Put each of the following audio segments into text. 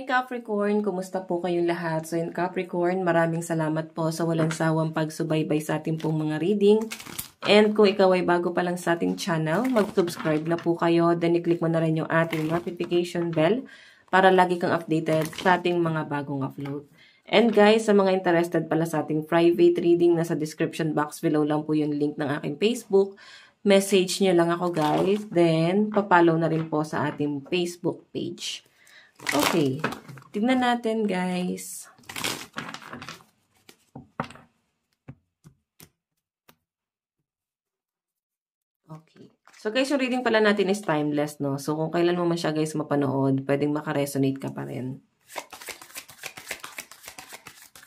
Hi Capricorn! Kumusta po kayong lahat? So in Capricorn, maraming salamat po sa walang sawang pagsubaybay sa ating pong mga reading. And kung ikaw ay bago pa lang sa ating channel, mag-subscribe na po kayo. Then i-click mo na rin yung ating notification bell para lagi kang updated sa ating mga bagong upload. And guys, sa mga interested pala sa ating private reading, nasa description box below lang po yung link ng aking Facebook. Message nyo lang ako guys. Then, papollow na rin po sa ating Facebook page. Okay, tignan natin guys. Okay. So guys, yung reading pala natin is timeless, no? So kung kailan mo man siya guys mapanood, pwedeng makaresonate ka pa rin.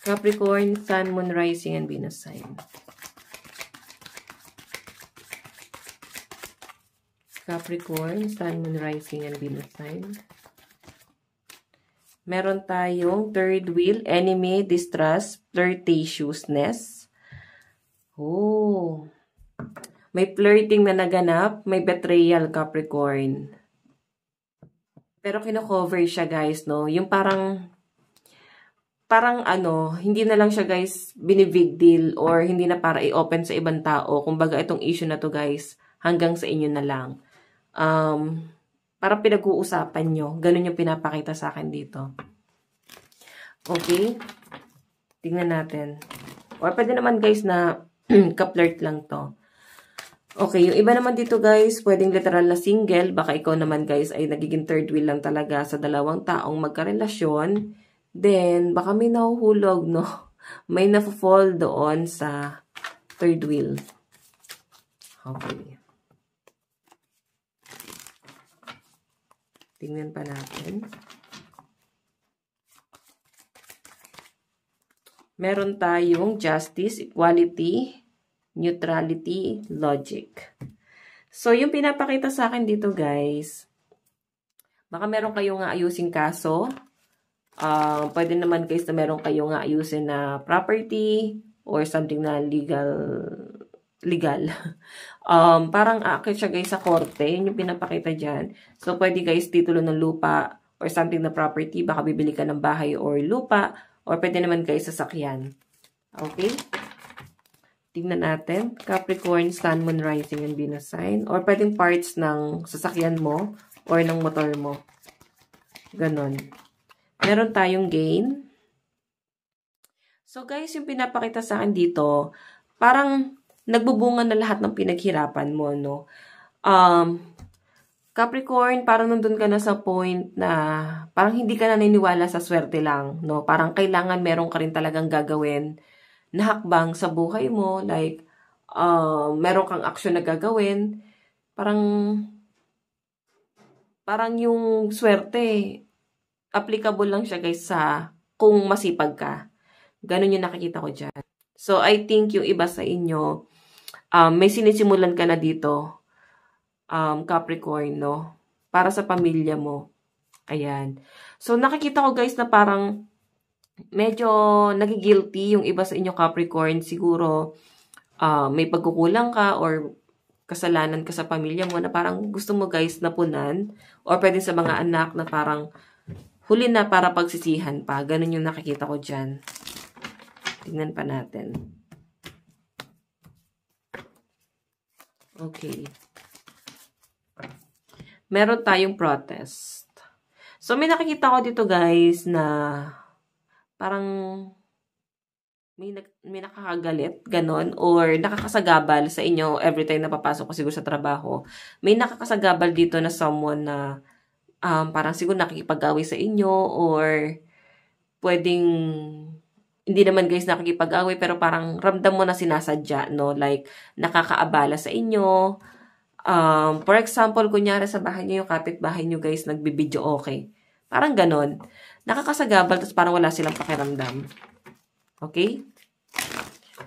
Capricorn, Sun, Moon, Rising, and Venus sign. Capricorn, Sun, Moon, Rising, and Venus sign. Meron tayong third wheel, enemy, distrust, flirtatiousness. Oh. May flirting na naganap, may betrayal, Capricorn. Pero kino-cover siya, guys, no? Yung parang hindi na lang siya, guys, binibig deal or hindi na para i-open sa ibang tao. Kumbaga, itong issue na to, guys, hanggang sa inyo na lang. Parang pinag-uusapan nyo. Ganun yung pinapakita sa akin dito. Okay? Tingnan natin. Or pwede naman guys na ka-flirt lang to. Okay, yung iba naman dito guys, pwedeng literal na single. Baka ikaw naman guys ay nagiging third wheel lang talaga sa dalawang taong magkarelasyon. Then, baka may nahuhulog, no? May na-fall doon sa third wheel. Okay. Tingnan pa natin. Meron tayong justice, equality, neutrality, logic. So, yung pinapakita sa akin dito, guys, baka meron kayong ayusing kaso. Pwede naman, guys, na meron kayong ayusin na property or something na legal. Parang akit siya guys sa korte. Yun yung pinapakita dyan. So, pwede guys titulo ng lupa or something na property. Baka bibili ka ng bahay or lupa. Or pwede naman guys sasakyan. Okay? Tingnan natin. Capricorn, Sun, Moon, Rising, and Venus sign. Or pwedeng parts ng sasakyan mo or ng motor mo. Ganon. Meron tayong gain. So guys, yung pinapakita sa akin dito, parang nagbubunga na lahat ng pinaghirapan mo, no? Capricorn, parang nandun ka na sa point na parang hindi ka na naniniwala sa swerte lang, no? Parang kailangan meron ka rin talagang gagawin na hakbang sa buhay mo. Like, meron kang action na gagawin. Parang yung swerte, applicable lang siya guys sa kung masipag ka. Ganun yung nakikita ko dyan. So, I think yung iba sa inyo, may sinisimulan ka na dito, Capricorn, no? Para sa pamilya mo. Ayan. So, nakikita ko guys na parang medyo nagigilty yung iba sa inyo, Capricorn. Siguro, may pagkukulang ka or kasalanan ka sa pamilya mo na parang gusto mo guys napunan. Or pwede sa mga anak na parang huli na para pagsisihan pa. Ganun yung nakikita ko dyan. Tingnan pa natin. Okay. Meron tayong protest. So, may nakikita ko dito guys na parang may nakakagalit, ganon, or nakakasagabal sa inyo every time na papasok ko siguro sa trabaho. May nakakasagabal dito na someone na parang siguro nakikipag-away sa inyo or pwedeng hindi naman guys nakikipag-away pero parang ramdam mo na sinasadya, no? Like, nakakaabala sa inyo. For example, kunyari sa bahay niyo, yung kapitbahay niyo guys, nagbibideo okay. Parang ganon. Nakakasagabal, tapos parang wala silang pakiramdam. Okay?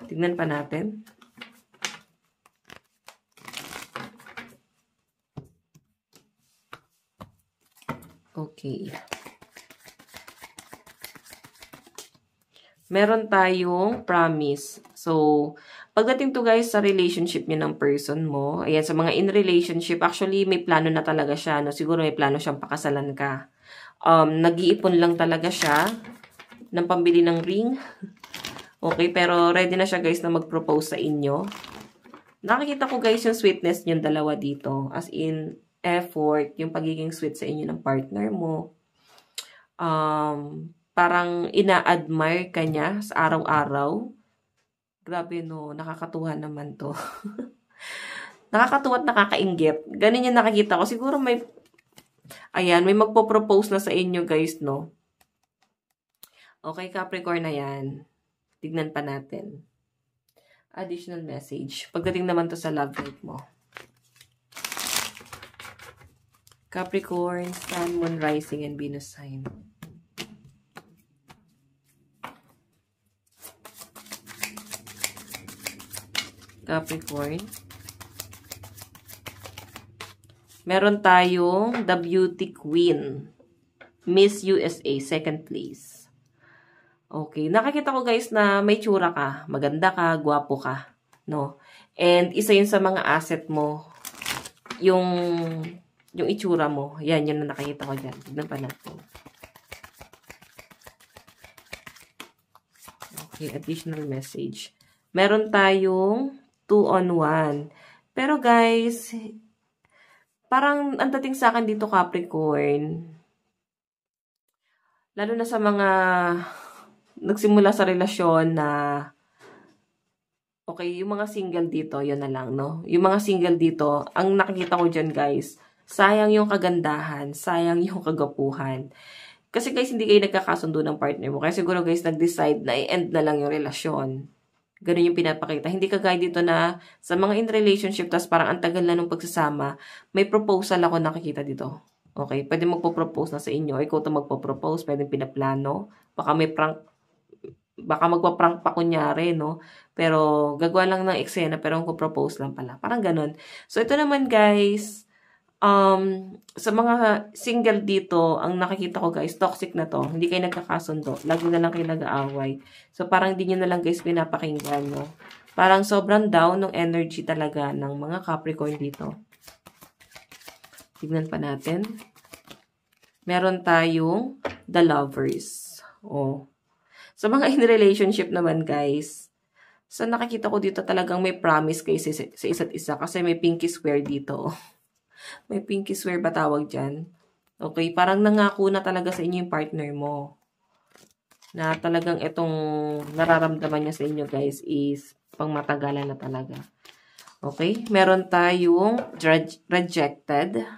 Tignan pa natin. Okay. Meron tayong promise. So, pagdating to guys sa relationship niyo ng person mo, ayan, sa mga in relationship, actually may plano na talaga siya, no? Siguro may plano siyang pakasalan ka. nag-iipon lang talaga siya ng pambili ng ring. Okay, pero ready na siya guys na mag-propose sa inyo. Nakikita ko guys yung sweetness niyong dalawa dito. As in, effort, yung pagiging sweet sa inyo ng partner mo. Parang ina-admire ka niya sa araw-araw. Grabe no, nakakatuwa naman to. Nakakatuwa at nakakainggit. Ganun yung nakikita ko. Siguro may, ayan, may magpo-propose na sa inyo guys, no? Okay, Capricorn na yan. Tignan pa natin. Additional message. Pagdating naman to sa love life mo. Capricorn, Sun, Moon, Rising, and Venus sign. Capricorn. Meron tayong The Beauty Queen. Miss USA, second place. Okay. Nakikita ko guys na may tsura ka. Maganda ka, gwapo ka. No? And isa yun sa mga asset mo. Yung itsura mo. Yan, yun na nakikita ko dyan. Tignan pa natin. Okay, additional message. Meron tayong 2-on-1. Pero guys, parang ang dating sa akin dito Capricorn, lalo na sa mga nagsimula sa relasyon na, okay, yung mga single dito, yun na lang, no? Yung mga single dito, ang nakikita ko dyan guys, sayang yung kagandahan, sayang yung kagapuhan. Kasi guys, hindi kayo nagkakasundo ng partner mo. Kaya siguro guys, nag-decide na i-end na lang yung relasyon. Ganun yung pinapakita. Hindi kagaya dito na sa mga in relationship, tas parang ang tagal na nung pagsasama, may proposal ako nakikita dito. Okay? Pwede magpo-propose na sa inyo. Ikaw ito magpo-propose. Pwede pinaplano. Baka may prank, baka magpa-prank pa kunyari, no? Pero gagawa lang ng eksena, pero ang propose lang pala. Parang ganun. So, ito naman guys, sa mga single dito, ang nakikita ko guys, toxic na to. Hindi kayo nagkakasundo. Lagi na lang kayo nag-aaway. So, parang hindi nyo na lang guys pinapakinggan, no? Parang sobrang down ng energy talaga ng mga Capricorn dito. Tignan pa natin. Meron tayong The Lovers. Oh. Sa mga in relationship naman guys, sa nakikita ko dito talagang may promise kayo sa isa't isa kasi may pinky square dito. May pinky swear ba tawag dyan? Okay, parang nangako na talaga sa inyo yung partner mo. Na talagang itong nararamdaman niya sa inyo guys is pangmatagalan na talaga. Okay, meron tayong rejected.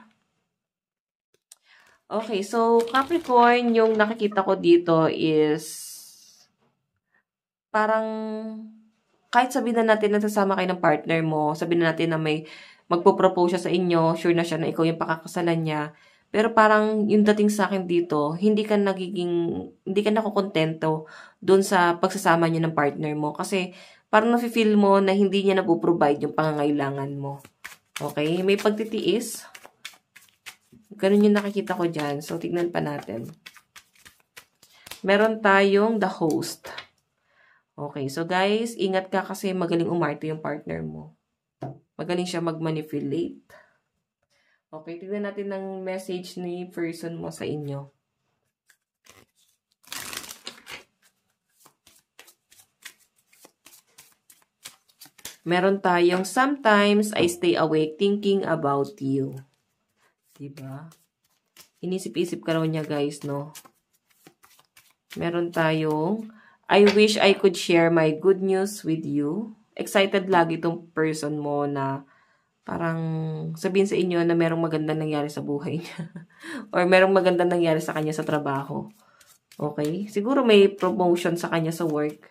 Okay, so Capricorn, yung nakikita ko dito is parang kahit sabihin na natin na sasama kayo ng partner mo, sabihin na natin na may magpo-propose siya sa inyo, sure na siya na ikaw yung pakakasalan niya. Pero parang yung dating sa akin dito, hindi ka nakukontento doon sa pagsasama niyo ng partner mo. Kasi parang nafe-feel mo na hindi niya napoprovide yung pangangailangan mo. Okay? May pagtitiis. Ganun yung nakikita ko dyan. So, tignan pa natin. Meron tayong the host. Okay. So, guys, ingat ka kasi magaling umarte yung partner mo. Magaling siya mag-manipulate. Okay, tignan natin ng message ni person mo sa inyo. Meron tayong sometimes I stay awake thinking about you. Diba? Inisip-isip ka raw niya guys, no? Meron tayong I wish I could share my good news with you. Excited lagi itong person mo na parang sabihin sa inyo na merong magandang nangyari sa buhay niya. Or merong magandang nangyari sa kanya sa trabaho. Okay? Siguro may promotion sa kanya sa work.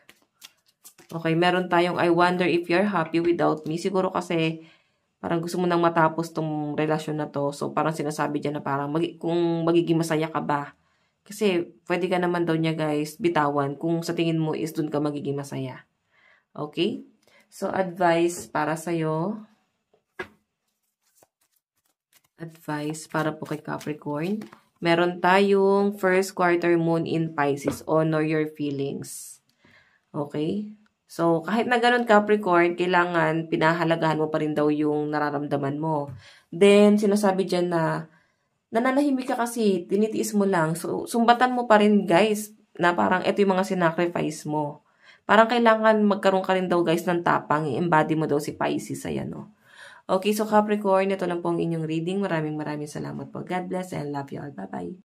Okay, meron tayong I wonder if you're happy without me. Siguro kasi parang gusto mo nang matapos tong relasyon na to. So parang sinasabi dyan na parang kung magiging masaya ka ba. Kasi pwede ka naman daw niya guys bitawan kung sa tingin mo is dun ka magiging masaya. Okay? So, advice para sa'yo. Advice para po kay Capricorn. Meron tayong first quarter moon in Pisces. Honor your feelings. Okay? So, kahit na ganun Capricorn, kailangan pinahalagahan mo pa rin daw yung nararamdaman mo. Then, sinasabi dyan na nananahimik ka kasi, tinitiis mo lang. So, sumbatan mo pa rin guys, na parang ito yung mga sinacrifice mo. Parang kailangan magkaroon ka rin daw guys ng tapang, i-embody mo daw si Pisces, ayan o. Okay, so Capricorn, ito lang po ang inyong reading. Maraming salamat po. God bless and love you all. Bye-bye.